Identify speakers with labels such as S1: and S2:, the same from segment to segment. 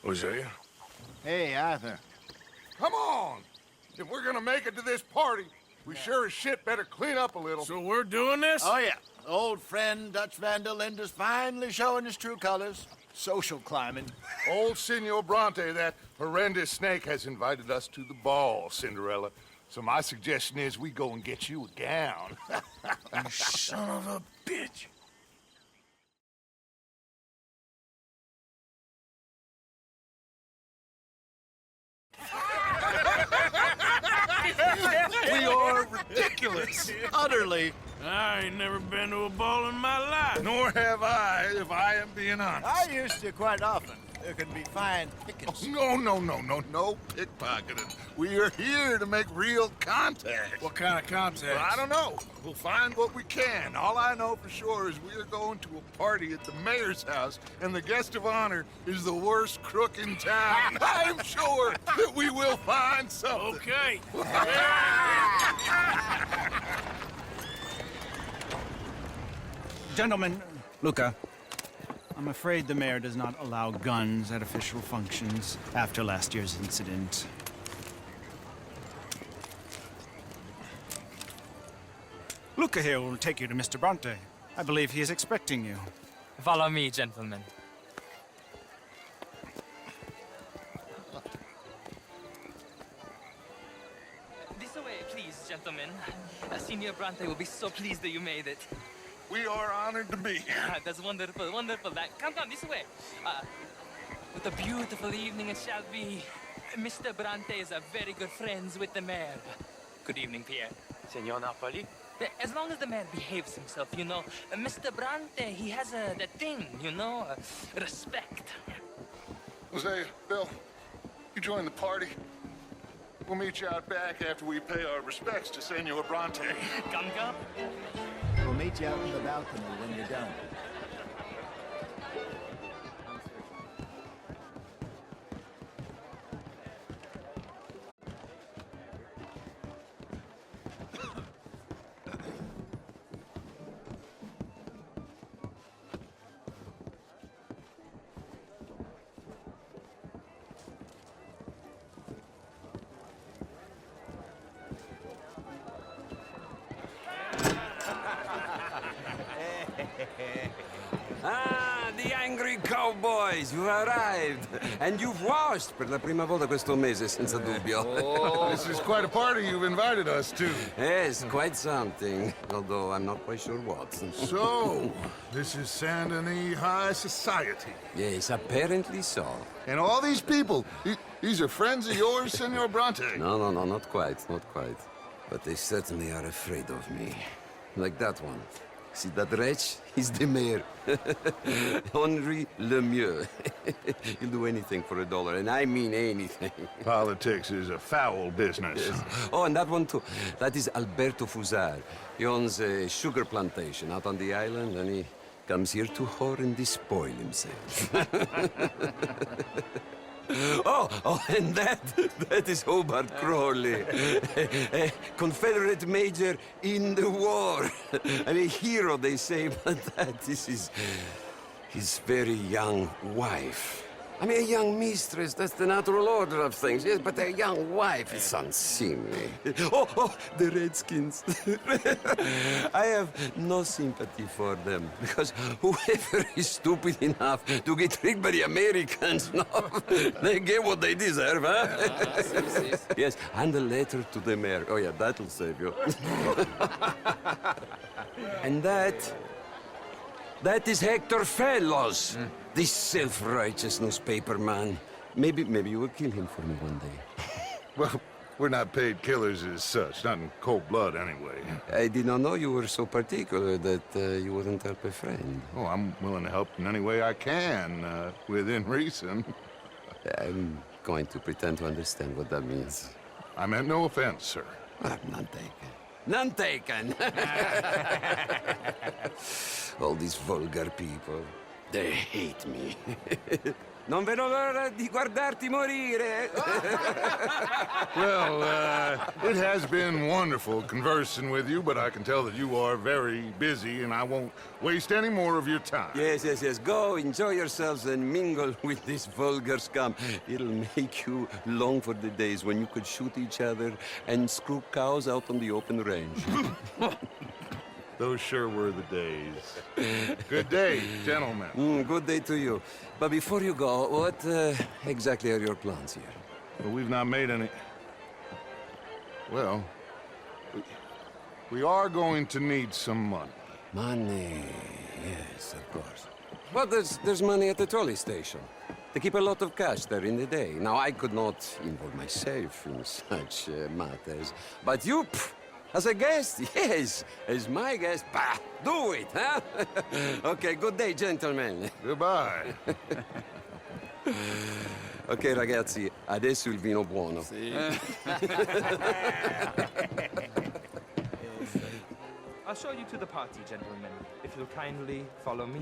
S1: Hosea?
S2: Hey, Arthur.
S3: Come on! If we're gonna make it to this party, we sure as shit better clean up a little.
S1: So we're doing this?
S2: Oh, yeah. Old friend Dutch Van der Linde's finally showing his true colors. Social climbing.
S3: Old Senor Bronte, that horrendous snake, has invited us to the ball, Cinderella. So my suggestion is we go and get you a gown.
S1: You son of a bitch.
S2: We are ridiculous. Utterly.
S1: I ain't never been to a ball in my life.
S3: Nor have I, if I am being honest.
S2: I used to quite often. There can be fine pickings.
S3: No pickpocketing. We are here to make real contact.
S1: What kind of contact?
S3: Well, I don't know. We'll find what we can. All I know for sure is we are going to a party at the mayor's house, and the guest of honor is the worst crook in town. I'm sure that we will find something.
S1: Okay.
S4: Gentlemen, Luca, I'm afraid the mayor does not allow guns at official functions after last year's incident. Luca here will take you to Mr. Bronte. I believe he is expecting you.
S5: Follow me, gentlemen. This way, please, gentlemen. Senior Bronte will be so pleased that you made it.
S3: We are honored to be here.
S5: That's wonderful, wonderful. Come, this way. What a beautiful evening it shall be. Mr. Bronte is a very good friends with the mayor. Good evening, Pierre.
S6: Senor Napoli?
S5: As long as the mayor behaves himself, you know. Mr. Bronte, he has that thing, you know, respect.
S3: Jose, Bill, you join the party. We'll meet you out back after we pay our respects to Senor Bronte.
S5: Come.
S2: We'll meet you out in the balcony when you're done.
S6: Ah, the angry cowboys, you've arrived. And you've washed per la prima volta questo mese, senza dubbio.
S3: This is quite a party you've invited us to.
S6: Yes, quite something. Although I'm not quite sure what.
S3: So, this is Saint Denis High Society.
S6: Yes, apparently so.
S3: And all these people, these are friends of yours, Senor Bronte?
S6: No, not quite, not quite. But they certainly are afraid of me. Like that one. See that wretch? He's the mayor. Henri Lemieux. He'll do anything for $1, and I mean anything.
S3: Politics is a foul business.
S6: Yes. Oh, and that one too. That is Alberto Fusar. He owns a sugar plantation out on the island, and he comes here to whore and despoil himself. Oh, and that is Hobart Crawley, a Confederate major in the war, and a hero, they say, but that is his very young wife. I mean, a young mistress, that's the natural order of things, yes, but a young wife is unseemly. Oh, the Redskins. I have no sympathy for them, because whoever is stupid enough to get tricked by the Americans, no, they get what they deserve, huh? Yes, and a letter to the mayor. Oh, yeah, that'll save you. And that is Hector Fellows. This self-righteous newspaper man. Maybe you will kill him for me one day.
S3: Well, we're not paid killers as such, not in cold blood anyway.
S6: I did not know you were so particular that you wouldn't help a friend.
S3: Oh, I'm willing to help in any way I can, within reason.
S6: I'm going to pretend to understand what that means.
S3: I meant no offense, sir.
S6: None taken. None taken! All these vulgar people. They hate me. Non vedo l'ora di guardarti morire.
S3: Well, it has been wonderful conversing with you, but I can tell that you are very busy, and I won't waste any more of your time.
S6: Yes, yes, yes. Go, enjoy yourselves, and mingle with this vulgar scum. It'll make you long for the days when you could shoot each other and screw cows out on the open range.
S3: Those sure were the days. Good day, gentlemen.
S6: Good day to you. But before you go, what exactly are your plans here?
S3: Well, we've not made any... Well, we are going to need some money.
S6: Money, yes, of course. But there's money at the trolley station. They keep a lot of cash there in the day. Now, I could not involve myself in such matters. But you, as a guest, yes, as my guest, bah, do it, huh? Okay, good day, gentlemen.
S3: Goodbye.
S6: Ok, ragazzi, adesso il vino buono.
S5: I'll show you to the party, gentlemen, if you'll kindly follow me.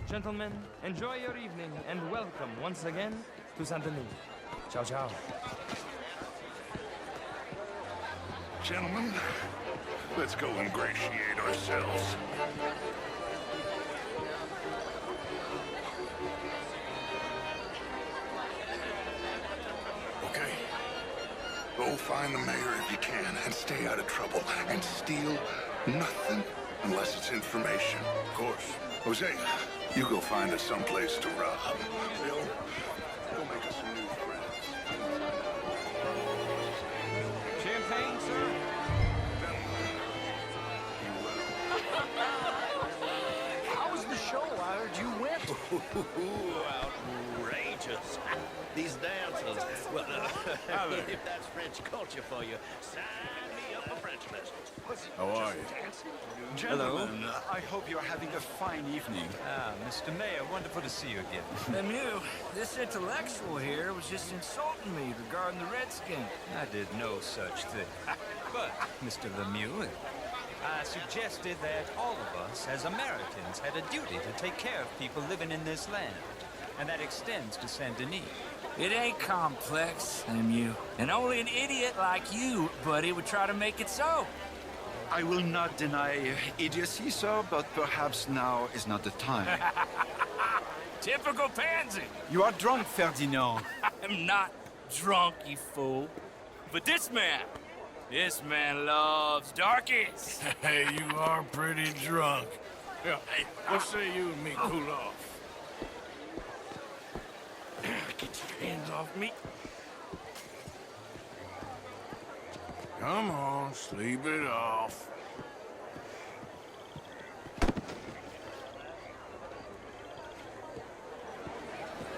S5: Gentlemen, enjoy your evening and welcome once again to Saint Denis. Ciao, ciao.
S3: Gentlemen, let's go ingratiate ourselves. Okay. Go find the mayor if you can and stay out of trouble. And steal nothing unless it's information. Of course. Jose, you go find us someplace to rob. Bill, go make us some new friends.
S5: Champagne, sir?
S2: How was the show? I heard you went.
S7: Outrageous. These dancers. Well, if that's French culture for you, sign me up for French lessons.
S1: How are you?
S8: Gentlemen, I hope you're having a fine evening.
S9: Ah, Mr. Mayor, wonderful to see you again.
S10: Lemieux, this intellectual here was just insulting me regarding the Redskins.
S9: I did no such thing. But, Mr. Lemieux, I suggested that all of us, as Americans, had a duty to take care of people living in this land. And that extends to Saint Denis.
S10: It ain't complex, Lemieux. And only an idiot like you, buddy, would try to make it so.
S8: I will not deny idiocy, sir, but perhaps now is not the time.
S10: Typical pansy.
S8: You are drunk, Ferdinand.
S10: I'm not drunk, you fool. But this man loves darkies.
S1: Hey, you are pretty drunk. Yeah, hey, what say you and me cool off?
S10: Get your hands off me.
S1: Come on, sleep it off.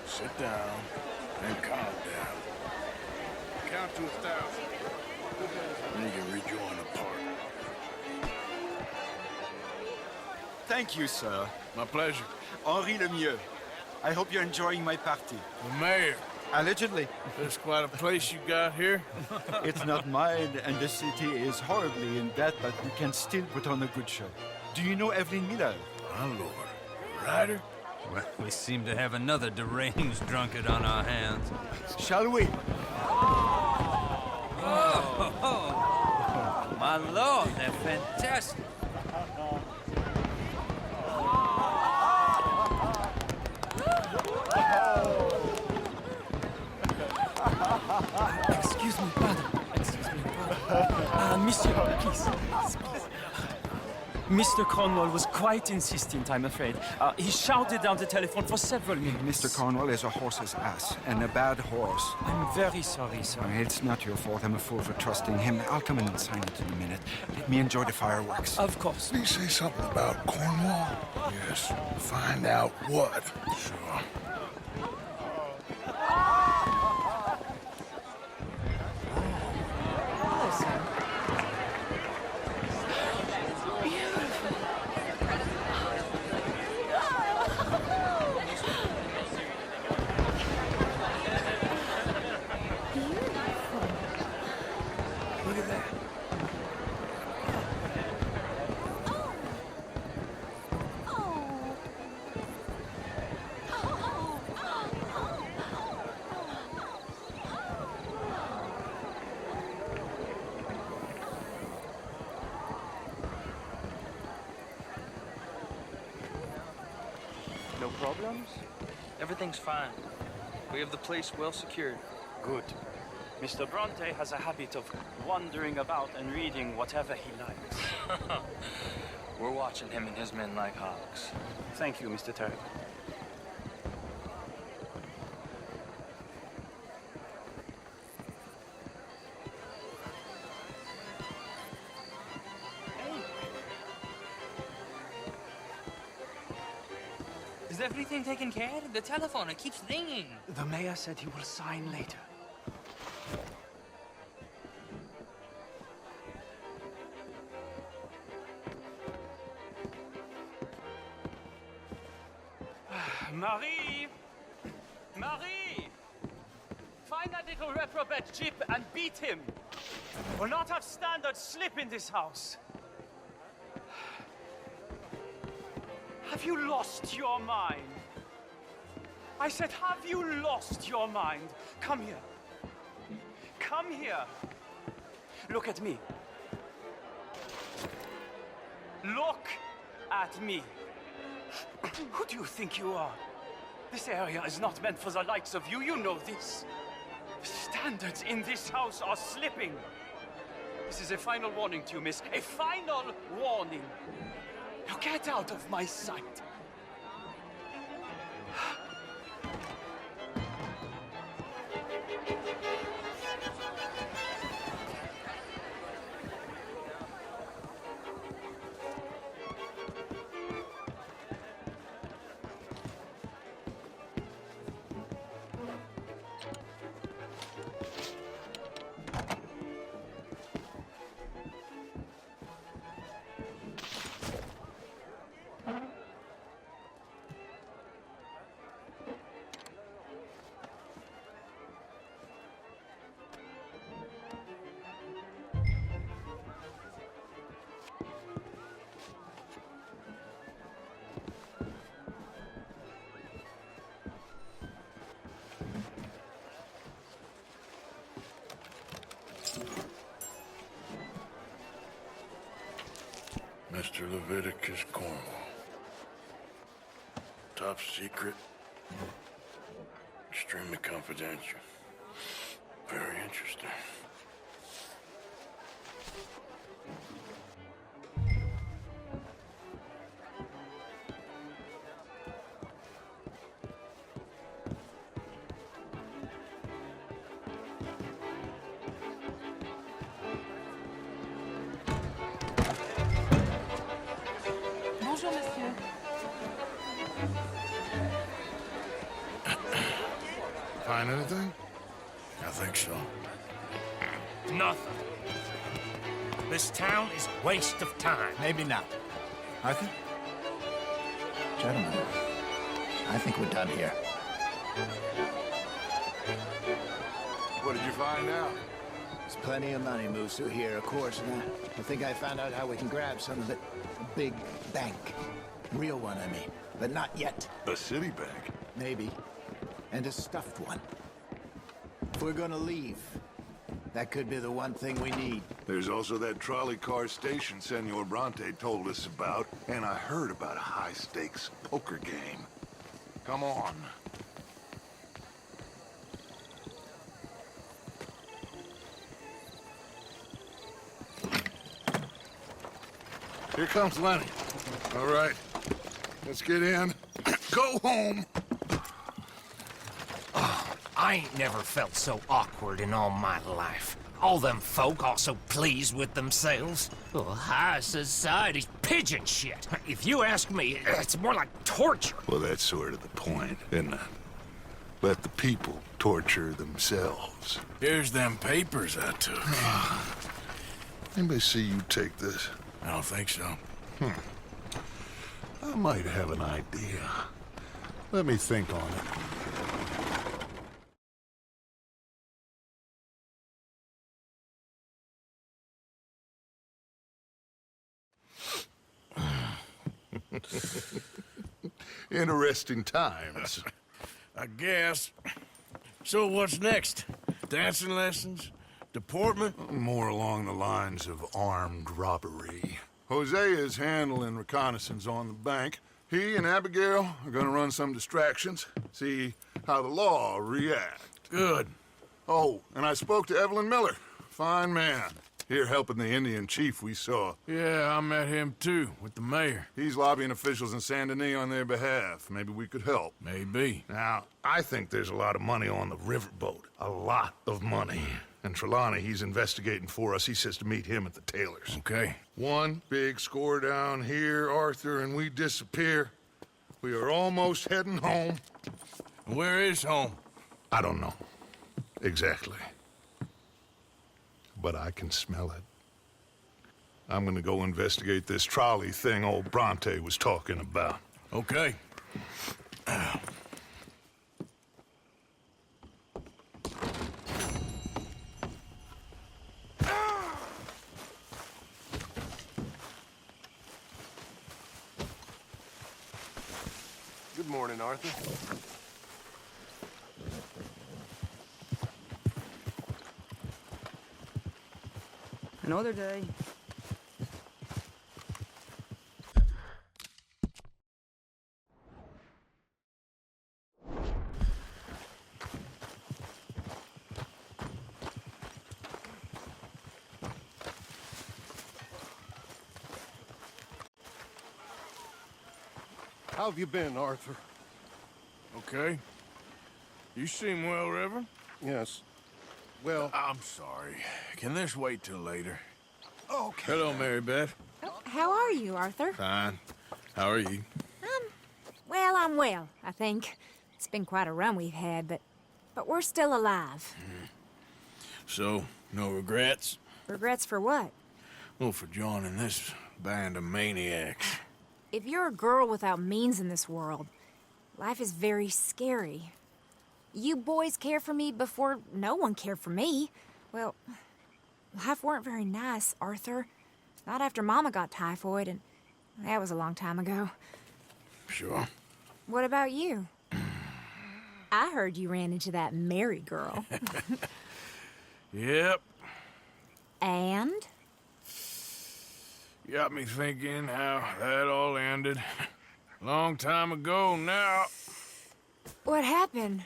S1: Sit down and calm down. Count to 1,000. And you can rejoin the party.
S8: Thank you, sir.
S1: My pleasure.
S8: Henri Lemieux. I hope you're enjoying my party.
S1: The mayor.
S8: Allegedly.
S1: That's quite a place you got here.
S8: It's not mine, and the city is horribly in debt, but we can still put on a good show. Do you know Evelyn Miller?
S1: My lord. Ryder?
S9: Well, we seem to have another deranged drunkard on our hands.
S8: Shall we?
S9: My lord, they're fantastic.
S5: Excuse me, brother. Excuse me, brother. Monsieur, please. Mr. Cornwall was quite insistent, I'm afraid. He shouted down the telephone for several minutes.
S8: Mr. Cornwall is a horse's ass, and a bad horse.
S5: I'm very sorry, sir.
S8: It's not your fault. I'm a fool for trusting him. I'll come in and sign it in a minute. Let me enjoy the fireworks.
S5: Of course.
S3: Did he say something about Cornwall? Yes. Find out what.
S1: Sure.
S11: problems?
S5: Everything's fine. We have the place well secured.
S11: Good. Mr. Bronte has a habit of wandering about and reading whatever he likes.
S5: We're watching him and his men like hawks.
S11: Thank you, Mr. Turk.
S5: Is everything taken care of? The telephone, it keeps ringing.
S11: The mayor said he will sign later. Marie! Marie! Find that little reprobate Jip and beat him. We'll not have standard slip in this house. Have you lost your mind? I said, have you lost your mind? Come here. Come here. Look at me. Look at me. Who do you think you are? This area is not meant for the likes of you. You know this. The standards in this house are slipping. This is a final warning to you, miss. A final warning. Now get out of my sight.
S1: Mr. Leviticus Cornwall. Top secret. Extremely confidential. Very interesting.
S12: Bonjour, monsieur.
S1: Find anything? I think so.
S7: Nothing. This town is a waste of time.
S2: Maybe not. Arthur? Gentlemen, I think we're done here.
S3: What did you find out?
S2: There's plenty of money moves through here, of course, and I think I found out how we can grab some of it. A big bank. Real one, I mean. But not yet.
S3: A city bank?
S2: Maybe. And a stuffed one. If we're gonna leave, that could be the one thing we need.
S3: There's also that trolley car station Senor Bronte told us about, and I heard about a high-stakes poker game. Come on. Here comes Lenny. All right, let's get in. Go home.
S7: I ain't never felt so awkward in all my life. All them folk all so pleased with themselves. Oh, high society's pigeon shit. If you ask me, it's more like torture.
S3: Well, that's sort of the point, isn't it? Let the people torture themselves.
S1: Here's them papers I took.
S3: Anybody see you take this?
S1: I don't think so.
S3: I might have an idea. Let me think on it. Interesting times.
S1: I guess. So what's next? Dancing lessons? Deportment?
S3: More along the lines of armed robbery. Hosea is handling reconnaissance on the bank. He and Abigail are gonna run some distractions, see how the law react.
S1: Good.
S3: Oh, and I spoke to Evelyn Miller. Fine man. Here helping the Indian chief we saw.
S1: Yeah, I met him too, with the mayor.
S3: He's lobbying officials in Saint Denis on their behalf. Maybe we could help.
S1: Maybe.
S3: Now, I think there's a lot of money on the riverboat. A lot of money. And Trelawney, he's investigating for us. He says to meet him at the Taylor's.
S1: Okay.
S3: One big score down here, Arthur, and we disappear. We are almost heading home.
S1: Where is home?
S3: I don't know. Exactly. But I can smell it. I'm gonna go investigate this trolley thing old Bronte was talking about.
S1: Okay.
S13: Good morning, Arthur.
S14: Another day.
S13: How have you been, Arthur?
S1: Okay. You seem well, Reverend.
S13: Yes. Well...
S1: I'm sorry. Can this wait till later?
S13: Okay.
S1: Hello, Mary Beth.
S15: How are you, Arthur?
S1: Fine. How are you?
S15: Well, I'm well, I think. It's been quite a run we've had, but we're still alive.
S1: So, no regrets?
S15: Regrets for what?
S1: Well, for joining this band of maniacs.
S15: If you're a girl without means in this world, life is very scary. You boys cared for me before no one cared for me. Well, life weren't very nice, Arthur. Not after Mama got typhoid, and that was a long time ago.
S1: Sure.
S15: What about you? I heard you ran into that Mary girl.
S1: Yep.
S15: And?
S1: Got me thinking how that all ended. Long time ago now.
S15: What happened?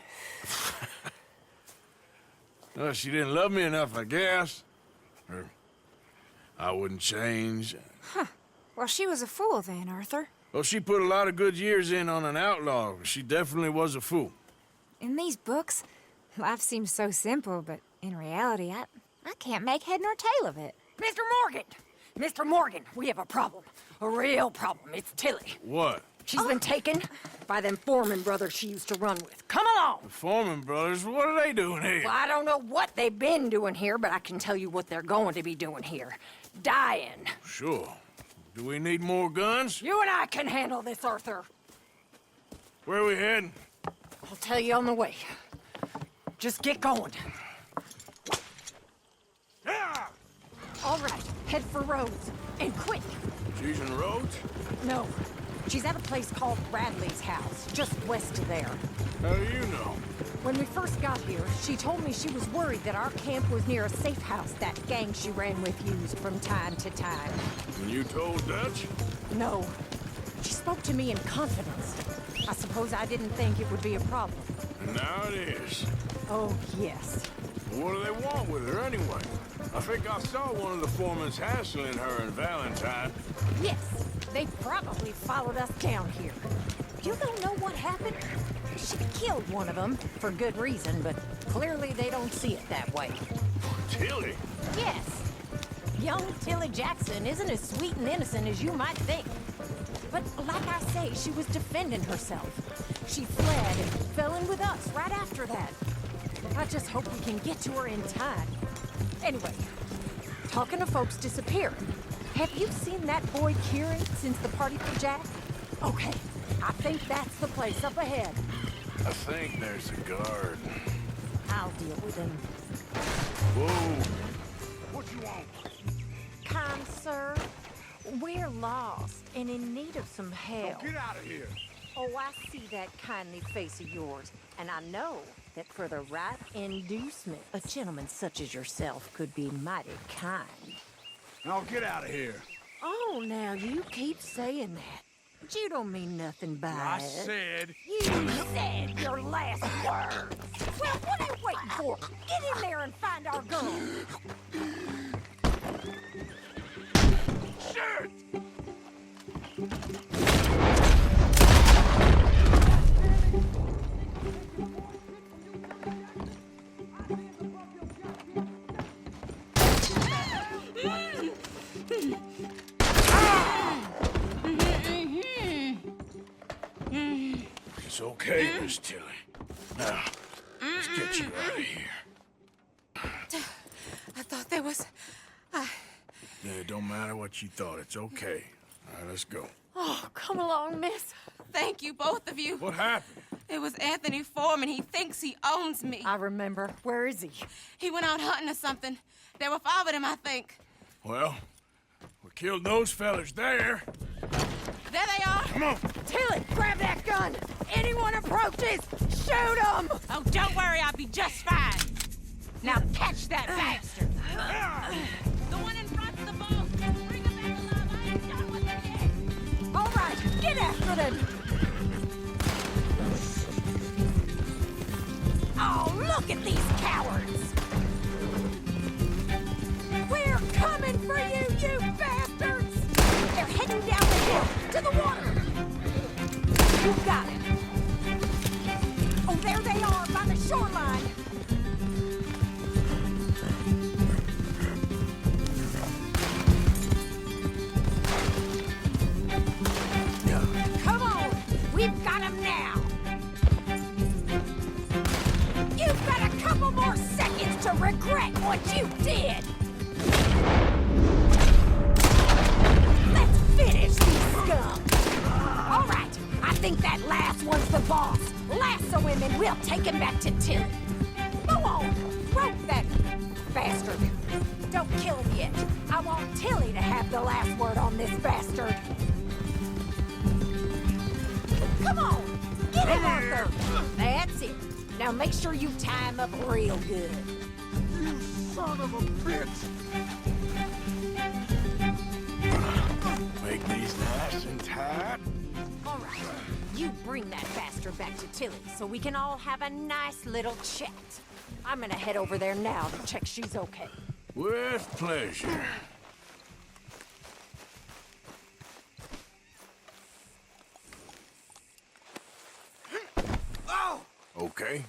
S1: Well, she didn't love me enough, I guess. Or I wouldn't change.
S15: Huh. Well, she was a fool then, Arthur.
S1: Well, she put a lot of good years in on an outlaw. She definitely was a fool.
S15: In these books, life seems so simple, but in reality, I can't make head nor tail of it.
S16: Mr. Morgan! Mr. Morgan, we have a problem. A real problem. It's Tilly.
S1: What?
S16: She's been taken by them Foreman brothers she used to run with. Come along!
S1: The Foreman brothers? What are they doing here?
S16: Well, I don't know what they've been doing here, but I can tell you what they're going to be doing here. Dying.
S1: Sure. Do we need more guns?
S16: You and I can handle this, Arthur.
S1: Where are we heading?
S16: I'll tell you on the way. Just get going. All right, head for Rhodes. And quick.
S1: She's in Rhodes?
S16: No. She's at a place called Bradley's house, just west of there.
S1: How do you know?
S16: When we first got here, she told me she was worried that our camp was near a safe house that gang she ran with used from time to time.
S1: And you told Dutch?
S16: No. She spoke to me in confidence. I suppose I didn't think it would be a problem.
S1: And now it is.
S16: Oh, yes.
S1: What do they want with her anyway? I think I saw one of the foremans hassling her and Valentine.
S16: Yes, they probably followed us down here. You don't know what happened? She killed one of them, for good reason, but clearly they don't see it that way.
S1: Tilly?
S16: Yes. Young Tilly Jackson isn't as sweet and innocent as you might think. But like I say, she was defending herself. She fled and fell in with us right after that. I just hope we can get to her in time. Anyway, talking to folks disappearing. Have you seen that boy Kieran since the party for Jack? Okay, I think that's the place up ahead.
S1: I think there's a guard.
S16: I'll deal with him.
S1: Whoa! What you want?
S17: Kind sir, we're lost and in need of some help.
S1: Get out of here!
S17: Oh, I see that kindly face of yours, and I know that for the right inducement, a gentleman such as yourself could be mighty kind.
S1: Now get out of here.
S17: Oh, now you keep saying that. but you don't mean nothing by
S1: I
S17: it.
S1: said...
S17: You said your last words. Well, what are you waiting for? Get in there and find our gun.
S1: Shit! It's okay, Miss Tilly. Now, let's get you out of here.
S18: I thought there was...
S1: Yeah, it don't matter what you thought. It's okay. All right, let's go.
S18: Oh, come along, miss. Thank you, both of you.
S1: What happened?
S18: It was Anthony Foreman. He thinks he owns me.
S17: I remember. Where is he?
S18: He went out hunting or something. There were 5 of them, I think.
S1: Well, we killed those fellas there.
S18: There they are.
S1: Come on.
S17: Tilly, grab that gun. Anyone approaches, shoot them.
S18: Oh, don't worry. I'll be just fine. Now catch that bastard. The one in front of the boat. Bring him back alive. I ain't done with it yet.
S17: All right, get after them. Oh, look at these cowards. We're coming for you, you bastards. They're heading down the hill to the water. You got it. Oh, there they are by the shoreline. Come on, we've got them now. You've got a couple more seconds to regret what you did. Let's finish these scum. All right, I think that last one's the boss. Lasso him and we'll take him back to Tilly. Go on, rope that bastard. Don't kill him yet. I want Tilly to have the last word on this bastard. Come on, get him, Arthur. That's it. Now make sure you tie him up real good.
S3: You son of a bitch!
S1: Make these nice and tight.
S17: All right, you bring that bastard back to Tilly so we can all have a nice little chat. I'm gonna head over there now to check she's okay.
S1: With pleasure. Okay.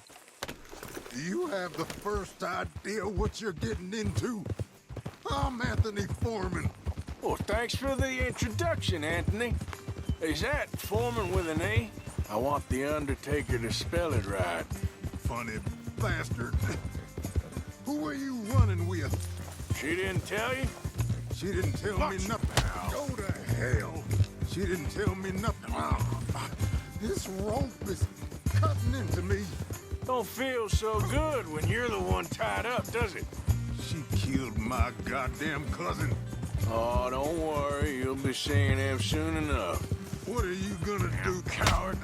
S3: Do you have the first idea what you're getting into? I'm Anthony Foreman.
S1: Well, thanks for the introduction, Anthony. Is that Foreman with an A? I want the Undertaker to spell it right.
S3: Funny bastard. Who are you running with?
S1: She didn't tell you?
S3: She didn't tell me nothing. Go to hell. She didn't tell me nothing. This rope is cutting into me.
S1: Don't feel so good when you're the one tied up, does it?
S3: She killed my goddamn cousin.
S1: Oh, don't worry. You'll be seeing him soon enough.
S3: What are you gonna do, coward?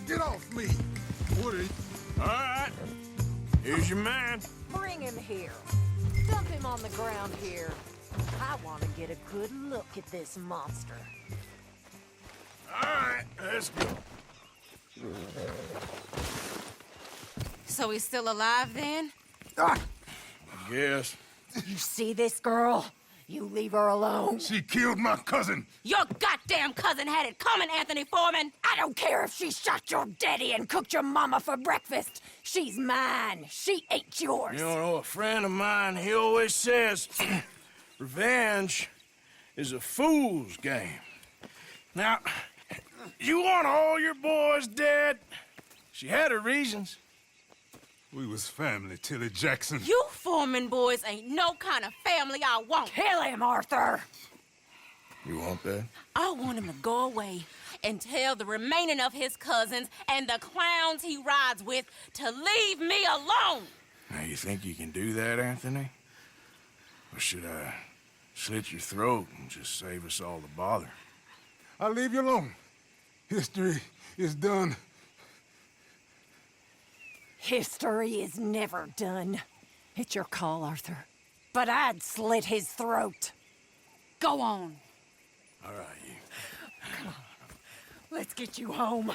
S3: Get off me. What are you...
S1: All right. Here's your man.
S17: Bring him here. Dump him on the ground here. I want to get a good look at this monster.
S1: All right, let's go.
S18: So he's still alive then?
S1: I guess.
S17: You see this girl? You leave her alone.
S3: She killed my cousin.
S18: Your goddamn cousin had it coming, Anthony Foreman.
S17: I don't care if she shot your daddy and cooked your mama for breakfast. She's mine. She ain't yours.
S1: You know, a friend of mine, he always says, revenge is a fool's game. Now, you want all your boys dead? She had her reasons.
S3: We was family, Tilly Jackson.
S18: You Foreman boys ain't no kind of family I want.
S17: Kill him, Arthur.
S1: You want that?
S18: I want him to go away and tell the remaining of his cousins and the clowns he rides with to leave me alone.
S1: Now, you think you can do that, Anthony? Or should I slit your throat and just save us all the bother?
S3: I'll leave you alone. History is done.
S17: History is never done. It's your call, Arthur. But I'd slit his throat.
S18: Go on.
S1: All right, you.
S17: Come on. Let's get you home.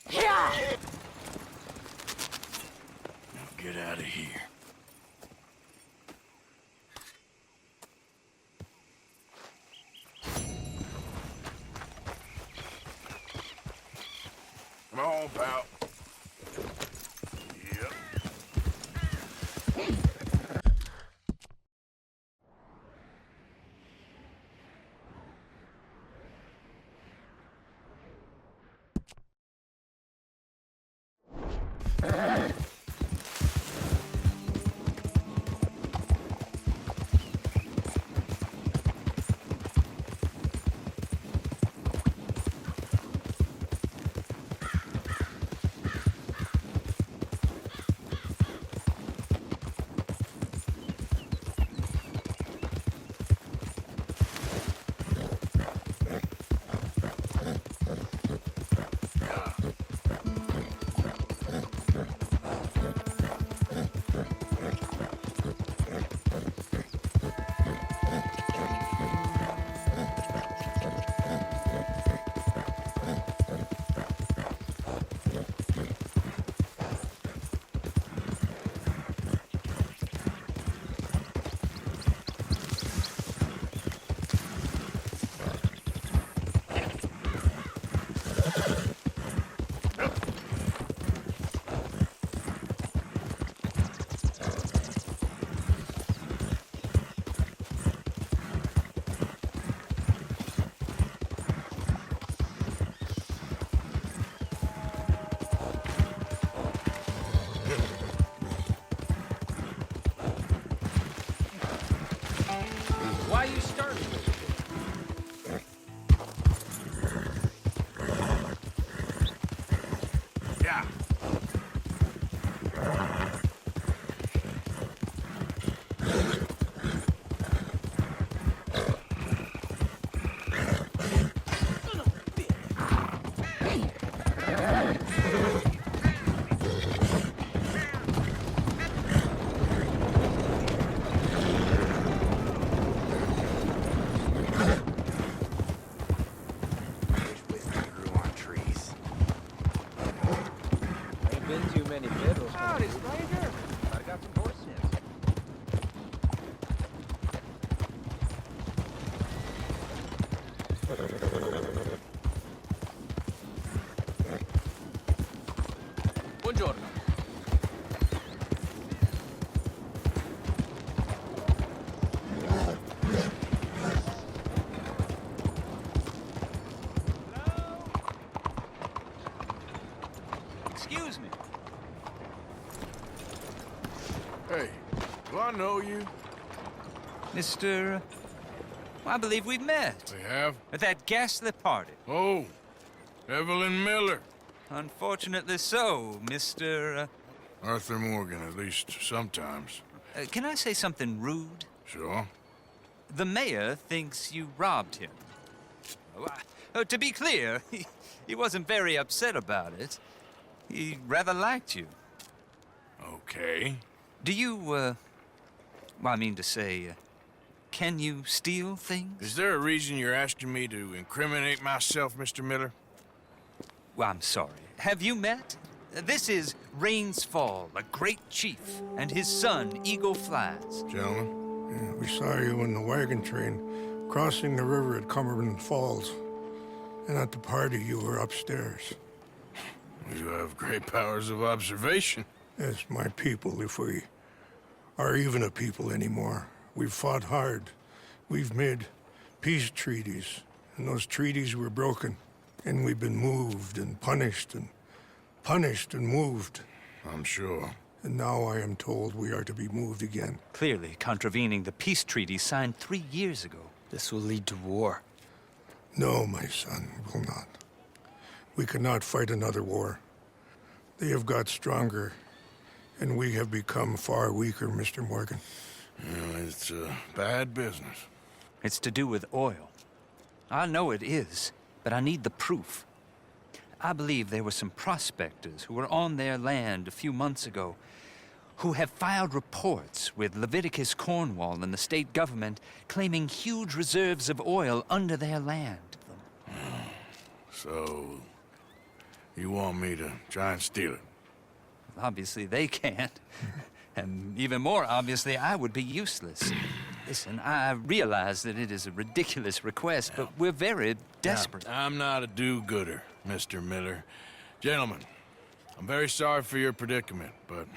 S17: Yeah!
S1: Now get out of here. Come on, pal. Yep.
S10: Why you starting with it?
S1: Yeah.
S10: Buongiorno.
S9: Excuse me.
S1: Hey, do I know you?
S9: Mr. I believe we've met.
S1: We have?
S9: At that ghastly party.
S1: Oh, Evelyn Miller.
S9: Unfortunately so, Mr.
S1: Arthur Morgan, at least sometimes.
S9: Can I say something rude?
S1: Sure.
S9: The mayor thinks you robbed him. To be clear, he wasn't very upset about it. He rather liked you.
S1: Okay.
S9: Do you, well, I mean to say, can you steal things?
S1: Is there a reason you're asking me to incriminate myself, Mr. Miller?
S9: Well, I'm sorry. Have you met? This is Rains Fall, a great chief, and his son, Eagle Flies.
S1: Gentlemen?
S19: Yeah, we saw you in the wagon train crossing the river at Cumberland Falls. And at the party, you were upstairs.
S1: You have great powers of observation.
S19: Yes, my people, if we are even a people anymore. We've fought hard. We've made peace treaties, and those treaties were broken. And we've been moved and punished and moved.
S1: I'm sure.
S19: And now I am told we are to be moved again.
S9: Clearly contravening the peace treaty signed 3 years ago.
S10: This will lead to war.
S19: No, my son, it will not. We cannot fight another war. They have got stronger, and we have become far weaker, Mr. Morgan.
S1: Well, it's a bad business.
S9: It's to do with oil. I know it is, but I need the proof. I believe there were some prospectors who were on their land a few months ago who have filed reports with Leviticus Cornwall and the state government claiming huge reserves of oil under their land.
S1: So, you want me to try and steal it?
S9: Obviously, they can't. And even more obviously, I would be useless. Listen, I realize that it is a ridiculous request, but we're very desperate.
S1: Now, I'm not a do-gooder, Mr. Miller. Gentlemen, I'm very sorry for your predicament, but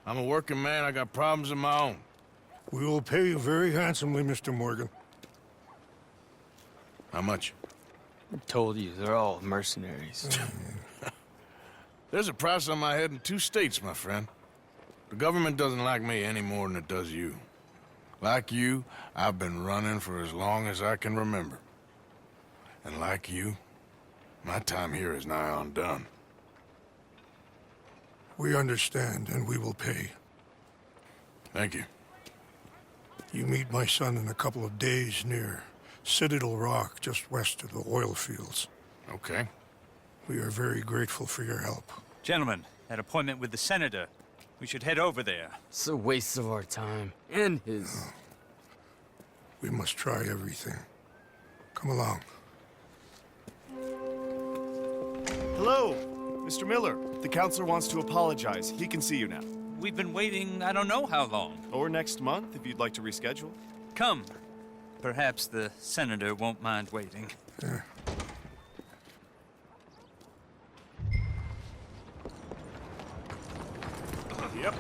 S1: I'm a working man. I got problems of my own.
S19: We will pay you very handsomely, Mr. Morgan.
S1: How much?
S20: I told you, they're all mercenaries.
S1: There's a price on my head in 2 states, my friend. The government doesn't like me any more than it does you. Like you, I've been running for as long as I can remember. And like you, my time here is nigh undone.
S19: We understand, and we will pay.
S1: Thank you.
S19: You meet my son in a couple of days near Citadel Rock, just west of the oil fields.
S1: Okay.
S19: We are very grateful for your help.
S9: Gentlemen, that appointment with the senator. We should head over there.
S20: It's a waste of our time. And his.
S19: We must try everything. Come along.
S21: Hello, Mr. Miller. The counselor wants to apologize. He can see you now.
S9: We've been waiting I don't know how long.
S21: Or next month, if you'd like to reschedule.
S9: Come. Perhaps the senator won't mind waiting.
S1: Yep.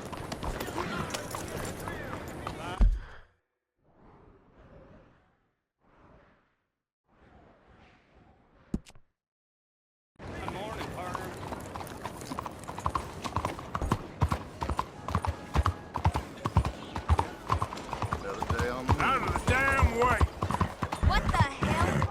S1: Out of the damn way!
S17: What the hell?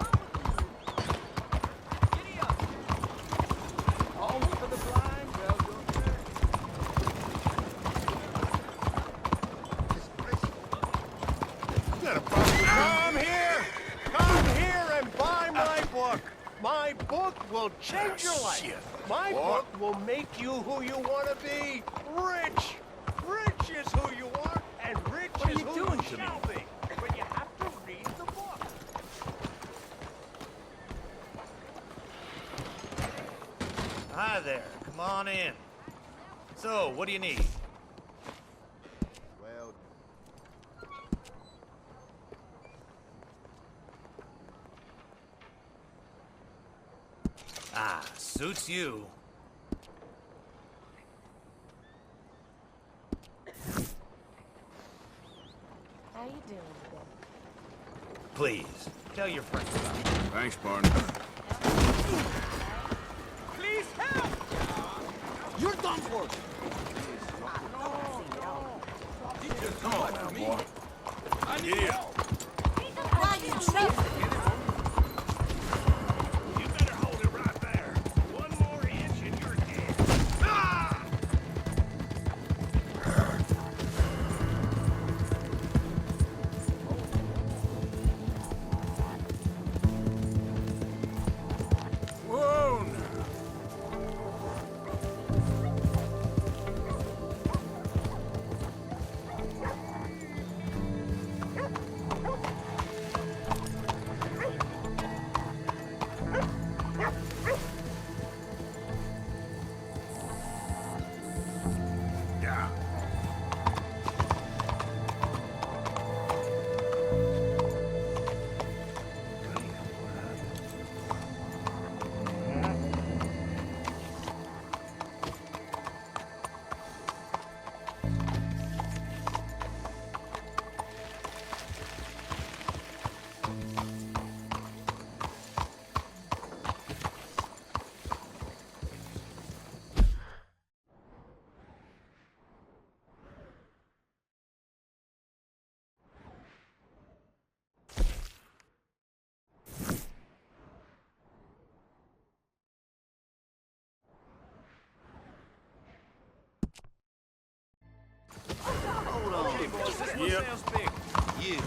S13: Come here! Come here and buy my book! My book will change your life! My book will make you who you want to be! Rich! Rich is who you are, and rich is who you shall be! But you have to read the book!
S22: Hi there. Come on in. So, what do you need?
S2: Well,
S22: Ah, suits you.
S16: How you doing today?
S22: Please, tell your friends about it.
S1: Thanks, partner.
S13: Please help! You're done for!
S1: Come on now, boy. I need help.
S17: Why you tripping?
S13: You better hold it right there. One more inch and you're dead. Ah!
S1: Whoa, now. Yeah.
S22: Hold on. This one sounds big. You.